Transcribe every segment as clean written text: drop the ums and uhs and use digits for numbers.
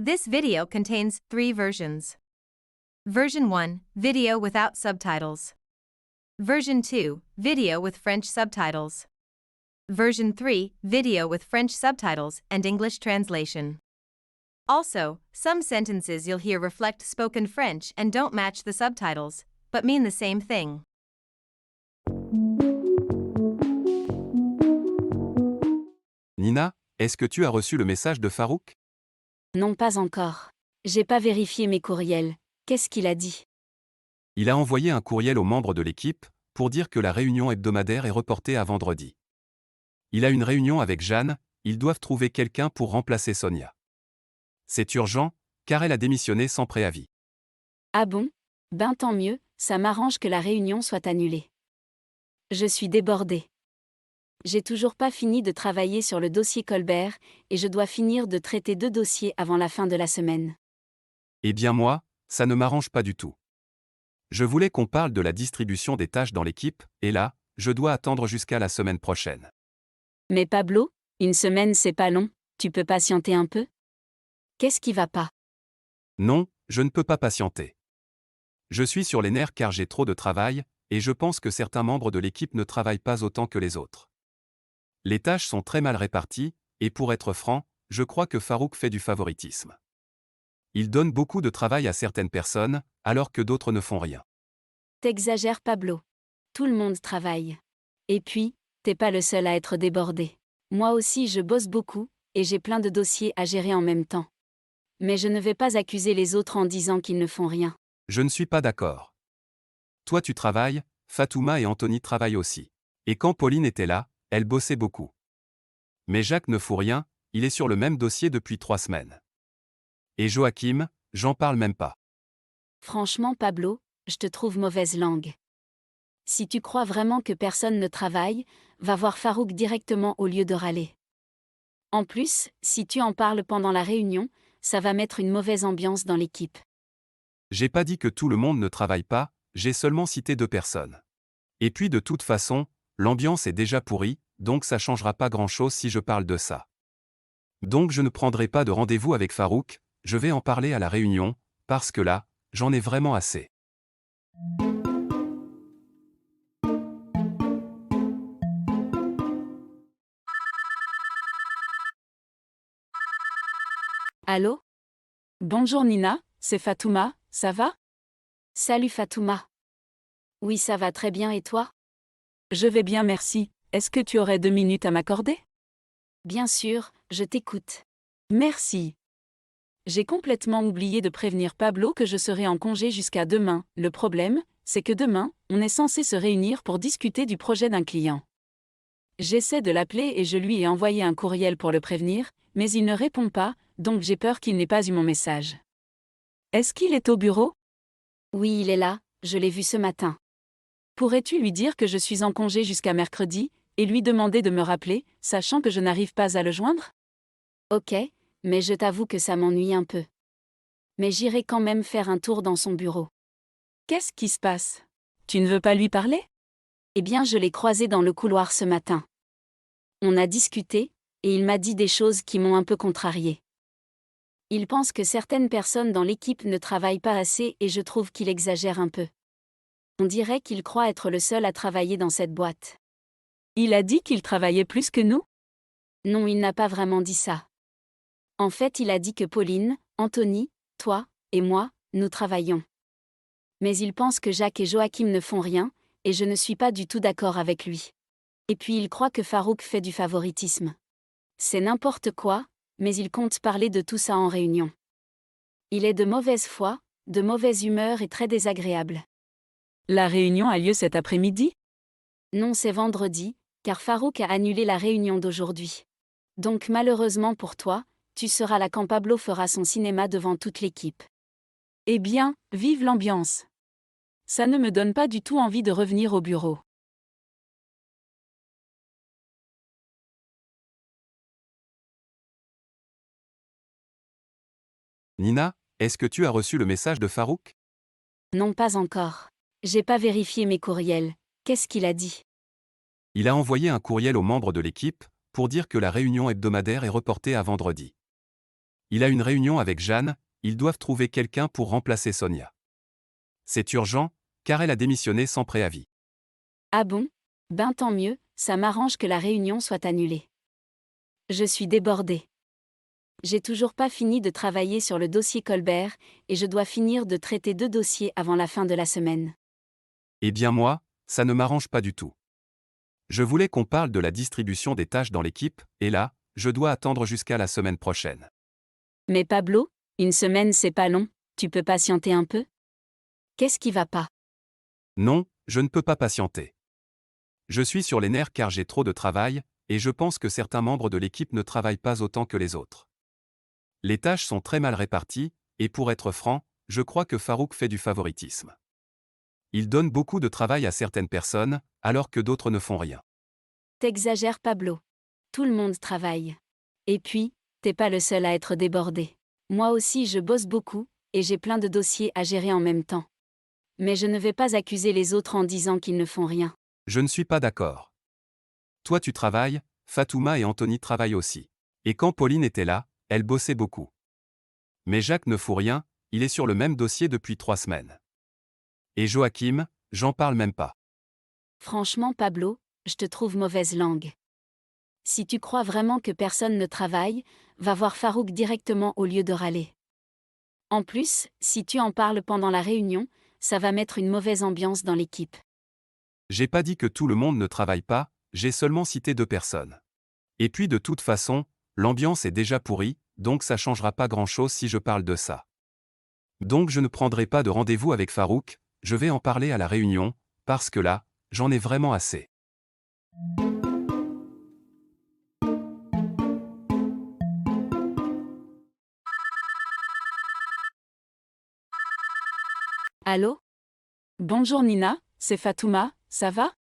This video contains 3 versions. Version 1, video without subtitles. Version 2, video with French subtitles. Version 3, video with French subtitles and English translation. Also, some sentences you'll hear reflect spoken French and don't match the subtitles, but mean the same thing. Nina, est-ce que tu as reçu le message de Farouk? Non, pas encore. J'ai pas vérifié mes courriels. Qu'est-ce qu'il a dit? Il a envoyé un courriel aux membres de l'équipe pour dire que la réunion hebdomadaire est reportée à vendredi. Il a une réunion avec Jeanne, ils doivent trouver quelqu'un pour remplacer Sonia. C'est urgent, car elle a démissionné sans préavis. Ah bon? Ben tant mieux, ça m'arrange que la réunion soit annulée. Je suis débordée. J'ai toujours pas fini de travailler sur le dossier Colbert, et je dois finir de traiter 2 dossiers avant la fin de la semaine. Eh bien moi, ça ne m'arrange pas du tout. Je voulais qu'on parle de la distribution des tâches dans l'équipe, et là, je dois attendre jusqu'à la semaine prochaine. Mais Pablo, une semaine c'est pas long, tu peux patienter un peu? Qu'est-ce qui va pas? Non, je ne peux pas patienter. Je suis sur les nerfs car j'ai trop de travail, et je pense que certains membres de l'équipe ne travaillent pas autant que les autres. Les tâches sont très mal réparties, et pour être franc, je crois que Farouk fait du favoritisme. Il donne beaucoup de travail à certaines personnes, alors que d'autres ne font rien. T'exagères Pablo. Tout le monde travaille. Et puis, t'es pas le seul à être débordé. Moi aussi je bosse beaucoup, et j'ai plein de dossiers à gérer en même temps. Mais je ne vais pas accuser les autres en disant qu'ils ne font rien. Je ne suis pas d'accord. Toi tu travailles, Fatouma et Anthony travaillent aussi. Et quand Pauline était là, elle bossait beaucoup. Mais Jacques ne fout rien, il est sur le même dossier depuis 3 semaines. Et Joachim, j'en parle même pas. Franchement Pablo, je te trouve mauvaise langue. Si tu crois vraiment que personne ne travaille, va voir Farouk directement au lieu de râler. En plus, si tu en parles pendant la réunion, ça va mettre une mauvaise ambiance dans l'équipe. J'ai pas dit que tout le monde ne travaille pas, j'ai seulement cité 2 personnes. Et puis de toute façon, l'ambiance est déjà pourrie, donc ça changera pas grand-chose si je parle de ça. Donc je ne prendrai pas de rendez-vous avec Farouk, je vais en parler à la réunion, parce que là, j'en ai vraiment assez. Allô? Bonjour Nina, c'est Fatouma, ça va? Salut Fatouma. Oui, ça va très bien et toi? Je vais bien merci, est-ce que tu aurais 2 minutes à m'accorder? Bien sûr, je t'écoute. Merci. J'ai complètement oublié de prévenir Pablo que je serai en congé jusqu'à demain. Le problème, c'est que demain, on est censé se réunir pour discuter du projet d'un client. J'essaie de l'appeler et je lui ai envoyé un courriel pour le prévenir, mais il ne répond pas, donc j'ai peur qu'il n'ait pas eu mon message. Est-ce qu'il est au bureau? Oui, il est là, je l'ai vu ce matin. Pourrais-tu lui dire que je suis en congé jusqu'à mercredi, et lui demander de me rappeler, sachant que je n'arrive pas à le joindre? Ok, mais je t'avoue que ça m'ennuie un peu. Mais j'irai quand même faire un tour dans son bureau. Qu'est-ce qui se passe? Tu ne veux pas lui parler? Eh bien, je l'ai croisé dans le couloir ce matin. On a discuté, et il m'a dit des choses qui m'ont un peu contrariée. Il pense que certaines personnes dans l'équipe ne travaillent pas assez et je trouve qu'il exagère un peu. On dirait qu'il croit être le seul à travailler dans cette boîte. Il a dit qu'il travaillait plus que nous? Non, il n'a pas vraiment dit ça. En fait, il a dit que Pauline, Anthony, toi, et moi, nous travaillons. Mais il pense que Jacques et Joachim ne font rien, et je ne suis pas du tout d'accord avec lui. Et puis il croit que Farouk fait du favoritisme. C'est n'importe quoi, mais il compte parler de tout ça en réunion. Il est de mauvaise foi, de mauvaise humeur et très désagréable. La réunion a lieu cet après-midi? Non, c'est vendredi, car Farouk a annulé la réunion d'aujourd'hui. Donc malheureusement pour toi, tu seras là quand Pablo fera son cinéma devant toute l'équipe. Eh bien, vive l'ambiance. Ça ne me donne pas du tout envie de revenir au bureau. Nina, est-ce que tu as reçu le message de Farouk? Non, pas encore. J'ai pas vérifié mes courriels. Qu'est-ce qu'il a dit? Il a envoyé un courriel aux membres de l'équipe pour dire que la réunion hebdomadaire est reportée à vendredi. Il a une réunion avec Jeanne, ils doivent trouver quelqu'un pour remplacer Sonia. C'est urgent, car elle a démissionné sans préavis. Ah bon? Ben tant mieux, ça m'arrange que la réunion soit annulée. Je suis débordée. J'ai toujours pas fini de travailler sur le dossier Colbert, et je dois finir de traiter 2 dossiers avant la fin de la semaine. Eh bien moi, ça ne m'arrange pas du tout. Je voulais qu'on parle de la distribution des tâches dans l'équipe, et là, je dois attendre jusqu'à la semaine prochaine. Mais Pablo, une semaine c'est pas long, tu peux patienter un peu? Qu'est-ce qui va pas? Non, je ne peux pas patienter. Je suis sur les nerfs car j'ai trop de travail, et je pense que certains membres de l'équipe ne travaillent pas autant que les autres. Les tâches sont très mal réparties, et pour être franc, je crois que Farouk fait du favoritisme. Il donne beaucoup de travail à certaines personnes, alors que d'autres ne font rien. T'exagères Pablo. Tout le monde travaille. Et puis, t'es pas le seul à être débordé. Moi aussi je bosse beaucoup, et j'ai plein de dossiers à gérer en même temps. Mais je ne vais pas accuser les autres en disant qu'ils ne font rien. Je ne suis pas d'accord. Toi tu travailles, Fatouma et Anthony travaillent aussi. Et quand Pauline était là, elle bossait beaucoup. Mais Jacques ne fout rien, il est sur le même dossier depuis 3 semaines. Et Joachim, j'en parle même pas. Franchement Pablo, je te trouve mauvaise langue. Si tu crois vraiment que personne ne travaille, va voir Farouk directement au lieu de râler. En plus, si tu en parles pendant la réunion, ça va mettre une mauvaise ambiance dans l'équipe. J'ai pas dit que tout le monde ne travaille pas, j'ai seulement cité 2 personnes. Et puis de toute façon, l'ambiance est déjà pourrie, donc ça changera pas grand-chose si je parle de ça. Donc je ne prendrai pas de rendez-vous avec Farouk, je vais en parler à la réunion, parce que là, j'en ai vraiment assez. Allô? Bonjour Nina, c'est Fatouma, ça va?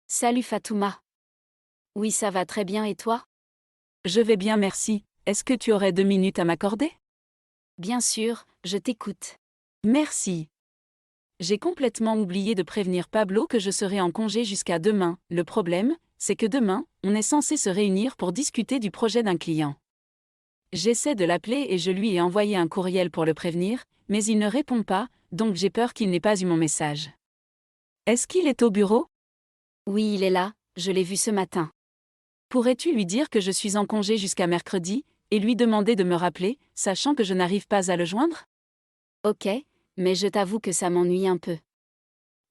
Salut Fatouma. Oui, ça va très bien et toi? Je vais bien merci, est-ce que tu aurais 2 minutes à m'accorder? Bien sûr, je t'écoute. Merci. J'ai complètement oublié de prévenir Pablo que je serai en congé jusqu'à demain. Le problème, c'est que demain, on est censé se réunir pour discuter du projet d'un client. J'essaie de l'appeler et je lui ai envoyé un courriel pour le prévenir, mais il ne répond pas, donc j'ai peur qu'il n'ait pas eu mon message. Est-ce qu'il est au bureau? Oui, il est là, je l'ai vu ce matin. Pourrais-tu lui dire que je suis en congé jusqu'à mercredi, et lui demander de me rappeler, sachant que je n'arrive pas à le joindre? Ok, mais je t'avoue que ça m'ennuie un peu.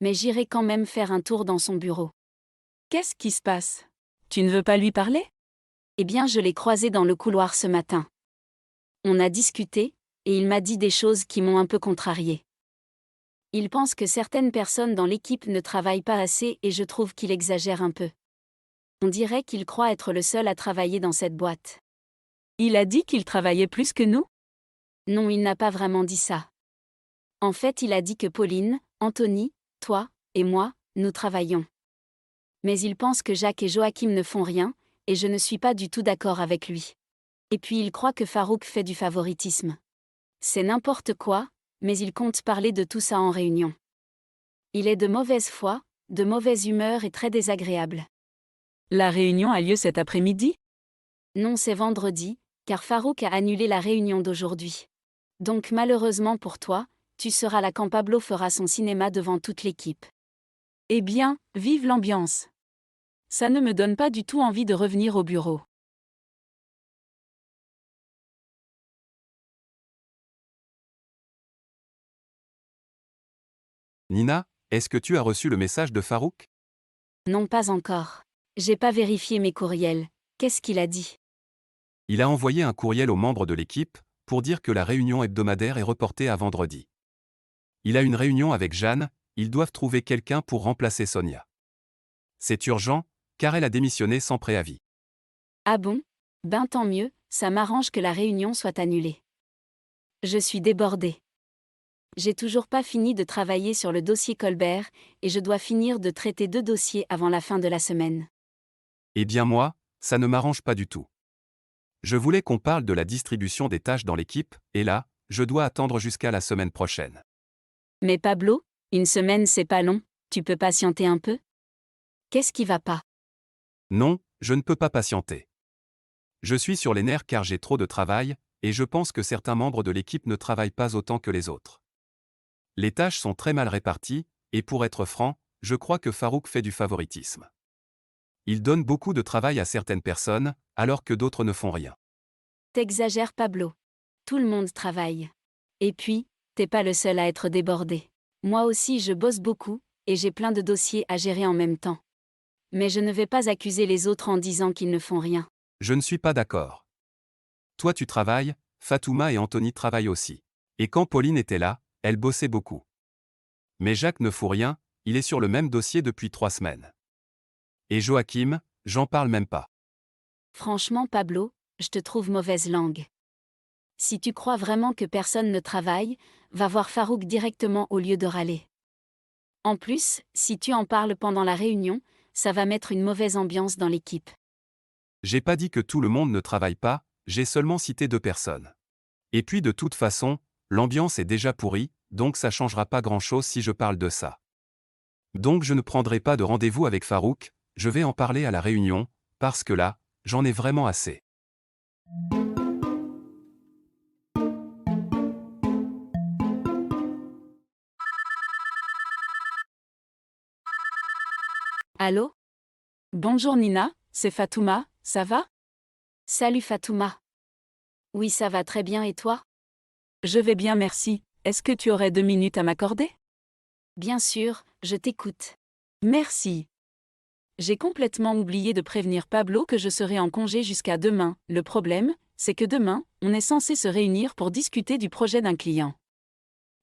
Mais j'irai quand même faire un tour dans son bureau. Qu'est-ce qui se passe? Tu ne veux pas lui parler? Eh bien, je l'ai croisé dans le couloir ce matin. On a discuté, et il m'a dit des choses qui m'ont un peu contrariée. Il pense que certaines personnes dans l'équipe ne travaillent pas assez et je trouve qu'il exagère un peu. On dirait qu'il croit être le seul à travailler dans cette boîte. Il a dit qu'il travaillait plus que nous? Non, il n'a pas vraiment dit ça. En fait, il a dit que Pauline, Anthony, toi, et moi, nous travaillons. Mais il pense que Jacques et Joachim ne font rien, et je ne suis pas du tout d'accord avec lui. Et puis il croit que Farouk fait du favoritisme. C'est n'importe quoi, mais il compte parler de tout ça en réunion. Il est de mauvaise foi, de mauvaise humeur et très désagréable. La réunion a lieu cet après-midi? Non, c'est vendredi, car Farouk a annulé la réunion d'aujourd'hui. Donc malheureusement pour toi, tu seras là quand Pablo fera son cinéma devant toute l'équipe. Eh bien, vive l'ambiance. Ça ne me donne pas du tout envie de revenir au bureau. Nina, est-ce que tu as reçu le message de Farouk? Non, pas encore. J'ai pas vérifié mes courriels. Qu'est-ce qu'il a dit? Il a envoyé un courriel aux membres de l'équipe, pour dire que la réunion hebdomadaire est reportée à vendredi. Il a une réunion avec Jeanne, ils doivent trouver quelqu'un pour remplacer Sonia. C'est urgent, car elle a démissionné sans préavis. Ah bon? Ben tant mieux, ça m'arrange que la réunion soit annulée. Je suis débordée. J'ai toujours pas fini de travailler sur le dossier Colbert, et je dois finir de traiter 2 dossiers avant la fin de la semaine. Eh bien moi, ça ne m'arrange pas du tout. Je voulais qu'on parle de la distribution des tâches dans l'équipe, et là, je dois attendre jusqu'à la semaine prochaine. Mais Pablo, une semaine c'est pas long, tu peux patienter un peu? Qu'est-ce qui va pas? Non, je ne peux pas patienter. Je suis sur les nerfs car j'ai trop de travail, et je pense que certains membres de l'équipe ne travaillent pas autant que les autres. Les tâches sont très mal réparties, et pour être franc, je crois que Farouk fait du favoritisme. Il donne beaucoup de travail à certaines personnes, alors que d'autres ne font rien. T'exagères, Pablo. Tout le monde travaille. Et puis, t'es pas le seul à être débordé. Moi aussi, je bosse beaucoup, et j'ai plein de dossiers à gérer en même temps. Mais je ne vais pas accuser les autres en disant qu'ils ne font rien. Je ne suis pas d'accord. Toi tu travailles, Fatouma et Anthony travaillent aussi. Et quand Pauline était là, elle bossait beaucoup. Mais Jacques ne fout rien, il est sur le même dossier depuis 3 semaines. Et Joachim, j'en parle même pas. Franchement, Pablo, je te trouve mauvaise langue. Si tu crois vraiment que personne ne travaille, va voir Farouk directement au lieu de râler. En plus, si tu en parles pendant la réunion, ça va mettre une mauvaise ambiance dans l'équipe. J'ai pas dit que tout le monde ne travaille pas, j'ai seulement cité 2 personnes. Et puis de toute façon, l'ambiance est déjà pourrie, donc ça changera pas grand-chose si je parle de ça. Donc je ne prendrai pas de rendez-vous avec Farouk, je vais en parler à la réunion, parce que là, j'en ai vraiment assez. Allô? Bonjour Nina, c'est Fatouma, ça va? Salut Fatouma. Oui, ça va très bien et toi? Je vais bien, merci. Est-ce que tu aurais 2 minutes à m'accorder? Bien sûr, je t'écoute. Merci. J'ai complètement oublié de prévenir Pablo que je serai en congé jusqu'à demain. Le problème, c'est que demain, on est censé se réunir pour discuter du projet d'un client.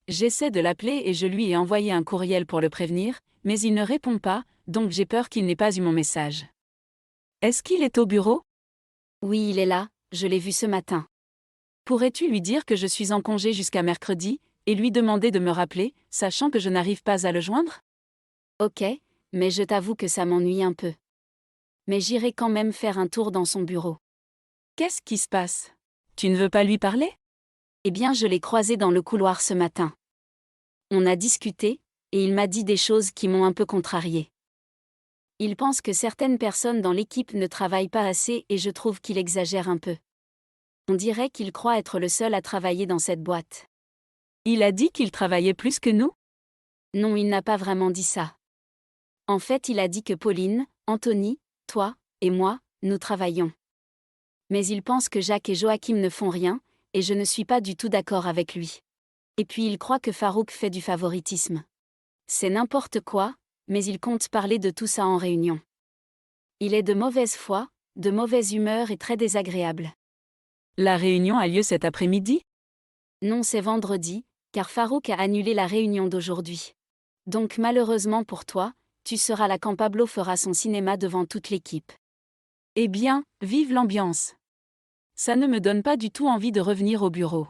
J'essaie de l'appeler et je lui ai envoyé un courriel pour le prévenir, mais il ne répond pas, donc j'ai peur qu'il n'ait pas eu mon message. Est-ce qu'il est au bureau? Oui, il est là, je l'ai vu ce matin. Pourrais-tu lui dire que je suis en congé jusqu'à mercredi, et lui demander de me rappeler, sachant que je n'arrive pas à le joindre? Ok, mais je t'avoue que ça m'ennuie un peu. Mais j'irai quand même faire un tour dans son bureau. Qu'est-ce qui se passe? Tu ne veux pas lui parler? Eh bien, je l'ai croisé dans le couloir ce matin. On a discuté, et il m'a dit des choses qui m'ont un peu contrariée. Il pense que certaines personnes dans l'équipe ne travaillent pas assez et je trouve qu'il exagère un peu. On dirait qu'il croit être le seul à travailler dans cette boîte. Il a dit qu'il travaillait plus que nous? Non, il n'a pas vraiment dit ça. En fait, il a dit que Pauline, Anthony, toi, et moi, nous travaillons. Mais il pense que Jacques et Joachim ne font rien, et je ne suis pas du tout d'accord avec lui. Et puis il croit que Farouk fait du favoritisme. C'est n'importe quoi, mais il compte parler de tout ça en réunion. Il est de mauvaise foi, de mauvaise humeur et très désagréable. La réunion a lieu cet après-midi? Non, c'est vendredi, car Farouk a annulé la réunion d'aujourd'hui. Donc malheureusement pour toi, tu seras là quand Pablo fera son cinéma devant toute l'équipe. Eh bien, vive l'ambiance. Ça ne me donne pas du tout envie de revenir au bureau.